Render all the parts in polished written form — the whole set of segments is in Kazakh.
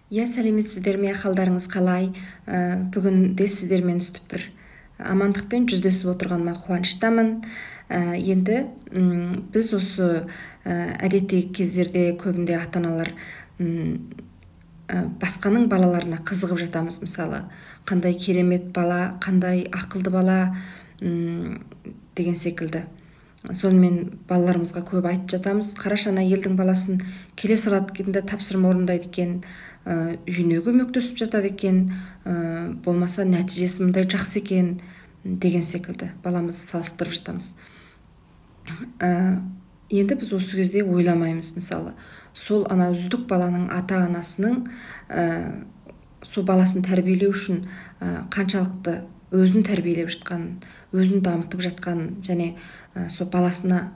Сәлеметсіздер ме, қалдарыңыз қалай? Бүгін де сіздермен үстіп бір амандықпен жүздесіп отырғаныма қуаныштамын. Енді біз осы әдетте кездерде көбінде ата-аналар басқаның балаларына қызығып жатамыз. Мысалы, қандай керемет бала, қандай ақылды бала деген секілді. Сонымен балаларымызға көп айтып жатамыз. Қарашы, ана елдің баласын келе салады екен, тапсырма орындайды екен, үйіне көмектесіп жатады екен, болмаса нәтижесі мындай жақсы екен деген секілді баламызды салыстырып жатамыз. Енді біз осы кезде ойламаймыз, мысалы, сол ана үздік баланың ата-анасының сол баласын тәрбиелеу үшін қаншалықты өзін тәрбиелеп жатқанын, өзін дамытып жатқанын, және сол баласына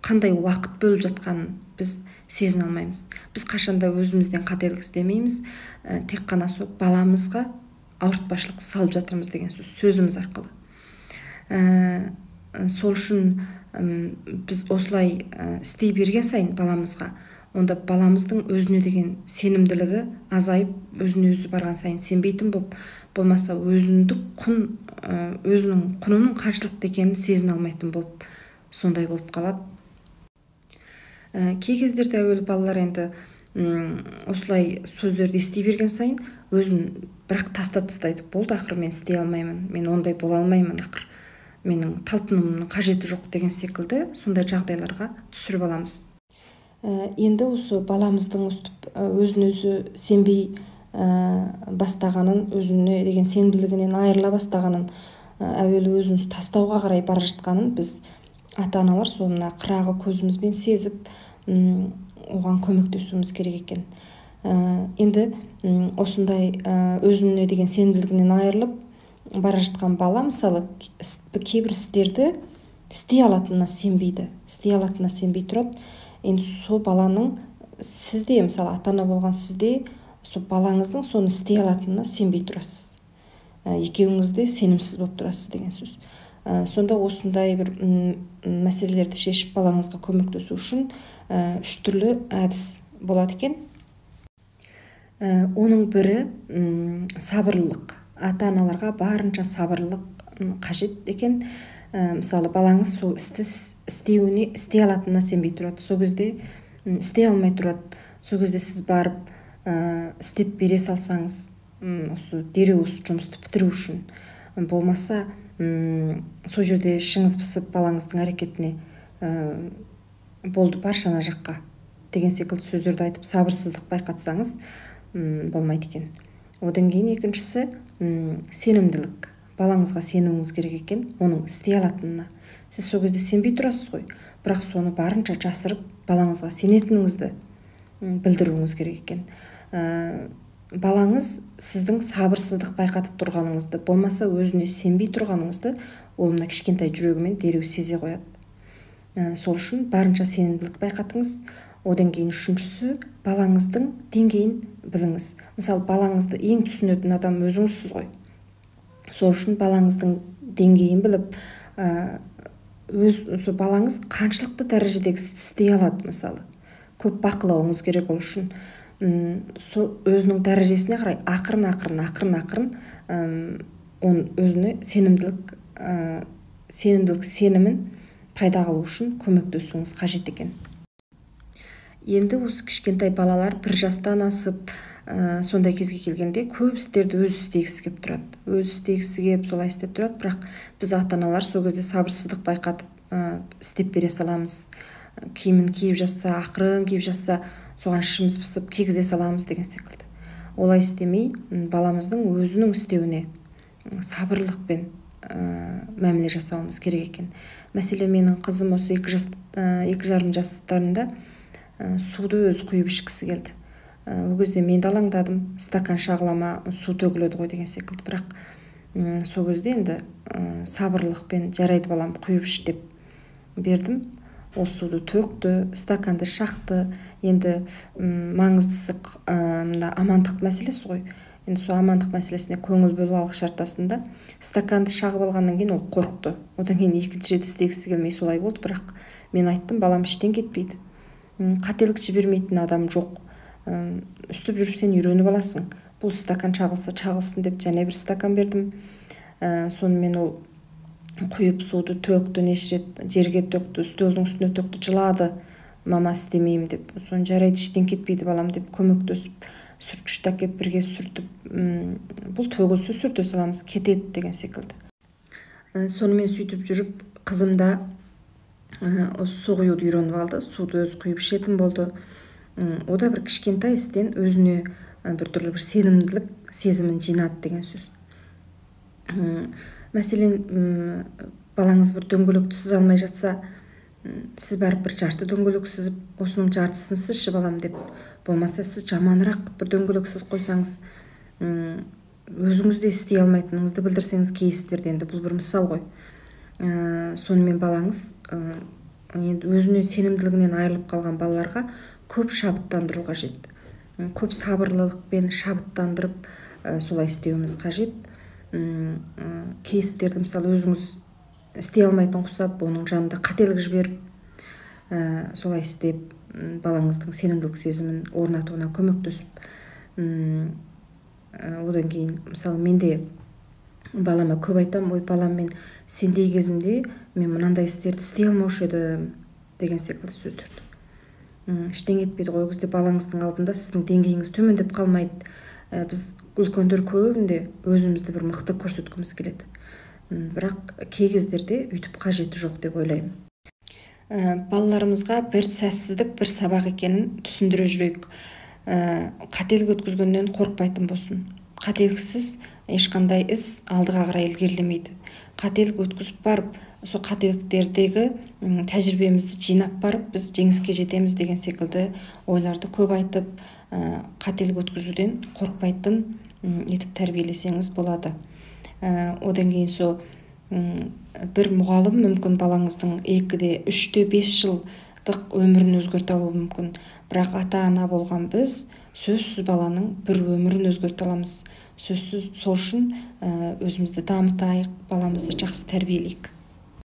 қандай уақыт бөліп жатқанын біз сезіне алмаймыз. Біз қашанда өзімізден қателік іздемейміз, тек қана сол баламызға ауыртпашылық салып жатырмыз деген сөзіміз арқылы. Сол үшін біз осылай істей берген сайын баламызға, онда баламыздың өзіне деген сенімділігі азайып, өзіне өзі барған сайын сенбейтін болып, болмаса өзінің құнының қаншалықты екенін сезіне алмайтын болып, сондай болып қалады. Кей кездерде әуелі балалар енді осылай сөздерді ести берген сайын өзін бірақ тастап тастайды. Болды, ақыр мен істей алмаймын, мен ондай бола алмаймын, ақыр менің талпынуымның қажеті жоқ деген секілді сондай жағдайларға түсіріп аламыз. Енді осы баламыздың өзін өзі сенбей бастағанын, өзіне деген сенімділігінен айырыла бастағанын, әуелі өзін тастауға қарай бара жатқанын біз ата-аналар сол мына қырағы көзімізбен сезіп, оған көмектесуіміз керек екен. Енді осындай өзіне деген сенімділігінен айырылып бара жатқан бала, мысалы, кейбір істерді істей алатынына сенбейді, тұрады. Енді сол баланың сізде, мысалы, ата-ана болған сізде, сол балаңыздың соны істей алатынына сенбей тұрасыз. Екеуіңіз де сенімсіз болып тұрасыз деген сөз. Сонда осындай бір мәселелерді шешіп балаңызға көмектесу үшін 3 түрлі әдіс болады екен. Оның бірі сабырлылық. Ата-аналарға барынша сабырлылық қажет екен. Мысалы, балаңыз сол істі істей алатынына сенбей тұрады. Сол кезде істей алмай тұрады. Сол кезде сіз барып істеп бере салсаңыз, осы дереу жұмысты бітіру үшін, болмаса сол жерде ішіңіз пысып балаңыздың әрекетіне болды, бар шана жаққа деген секілді сөздерді айтып сабырсыздық байқатсаңыз болмайды екен. Одан кейін екіншісі сенімділік. Балаңызға сенуіңіз керек екен, оның істей алатынына. Сіз сол кезде сенбей тұрасыз ғой, бірақ соны барынша жасырып балаңызға сенетініңізді білдіруіңіз керек екен. Балаңыз сіздің сабырсыздық байқатып тұрғаныңызды, болмаса өзіне сенбей тұрғаныңызды, ол мына кішкентай жүрегімен дереу сезе қояды. Сол үшін барынша сенімділік байқатыңыз. Одан кейін үшіншісі, балаңыздың деңгейін біліңіз. Мысалы, балаңызды ең түсінетін адам өзіңізсіз ғой. Сол үшін балаңыздың деңгейін біліп, балаңыз қаншалықты дәрежедегі істей алады, мысалы. Көп бақылауыңыз керек ол үшін. Өзінің дәрежесіне қарай ақырын өзіне сенімін пайда қылу үшін көмектесуіңіз қажет екен. Енді осы кішкентай балалар 1 жастан асып, сондай кезге келгенде көп істерді өзі істегісі келіп тұрады. Өзі істегісі келіп, солай істеп тұрады, бірақ біз ата-аналар сол кезде сабырсыздық байқатып істеп бере саламыз. Киімін киіп жатса, ақырын киіп жатса, соған ішіміз пысып кигізе саламыз деген секілді. Олай істемей, баламыздың өзінің істеуіне сабырлықпен мәміле жасауымыз керек екен. Мәселен, менің қызым осы 2,5 жастарында суды өзі құйып ішкісі келді. Ол кезде мен де алаңдадым, стакан шағылама, су төгіледі ғой деген секілді. Бірақ сол кезде енді сабырлықпен жарайды балам, құйып іш деп бердім. Ол суды төкті, стаканды шақты. Енді маңыздысы амандық мәселесі ғой. Енді сол амандық мәселесіне көңіл бөлу алғышартасында стаканды шағып алғаннан кейін ол қорықты. Одан кейін екінші рет істегісі келмей солай болды, бірақ мен айттым, балам іштен кетпейді. Қателік жібермейтін адам жоқ. үстіп жүріп сен үйреніп аласың. Бұл стакан чағылса чағылсын деп және бір стакан бердім. Сонымен ол құйып суды төкті, неше рет жерге төкті, үстелдің үстіне төкті, жылады. Мама істемеймін деп. Соны жарайды, іштен кетпейді балам деп көмектесіп, сүрткішті әкеп бірге сүртіп, бұл төгілсе сүрте саламыз, кетеді деген секілді. Сонымен сөйтіп жүріп, қызым да осы су құюды үйреніп алды. Суды өзі құйып ішетін болды. О да бір кішкентай істен өзіне бір түрлі бір сенімділік сезімін жинады деген сөз. Мәселен, балаңыз бір дөңгелекті сыза алмай жатса, сіз барып бір жарты дөңгелек сызып, осының жартысын сызшы балам деп, болмаса сіз жаманырақ бір дөңгелек сызып қойсаңыз, өзіңіз де істей алмайтыныңызды білдірсеңіз кейістерде, енді бұл бір мысал ғой. Сонымен балаңыз енді өзіне сенімділігінен айырылып қалған балаларға көп шабыттандыру қажет. Көп сабырлылықпен шабыттандырып солай істеуіміз қажет. Кейістерді мысалы өзіңіз істей алмайтын құсап, оның жанында қателік жіберіп, солай істеп, балаңыздың сенімділік сезімін орнатуына көмектесіп, одан кейін мысалы менде балама көп айтам, ой балам, мен сендей кезімде мен мынандай істерді істей алмаушы едім деген секілді сөздерді. Іштен кетпейді ғой, ол кезде балаңыздың алдында сіздің деңгейіңіз төмендеп қалмайды. Біз үлкендер көбінде өзімізді бір мықты көрсеткіміз келеді. Бірақ кей кездерде үйтіп қажеті жоқ деп ойлаймын. Балаларымызға бір сәтсіздік бір сабақ екенін түсіндіре жүрейік. Қателік өткізгеннен қорықпайтын болсын. Қателіксіз ешқандай іс алдыға қарай ілгерілемейді. Қателік өткізіп барып, сол қателіктердегі тәжірибемізді жинап барып, біз жеңіске жетеміз деген секілді ойларды көп айтып, қателік өткізуден қорықпайтын етіп тәрбиелесеңіз болады. Одан кейін сол бір мұғалім мүмкін балаңыздың 2-де 3-те 5 жылдық өмірін өзгерте алуы мүмкін. Бірақ ата-ана болған біз сөзсіз баланың бір өмірін өзгерте аламыз. Сөзсіз сол үшін өзімізді дамытайық, баламызды жақсы тәрбиелейік.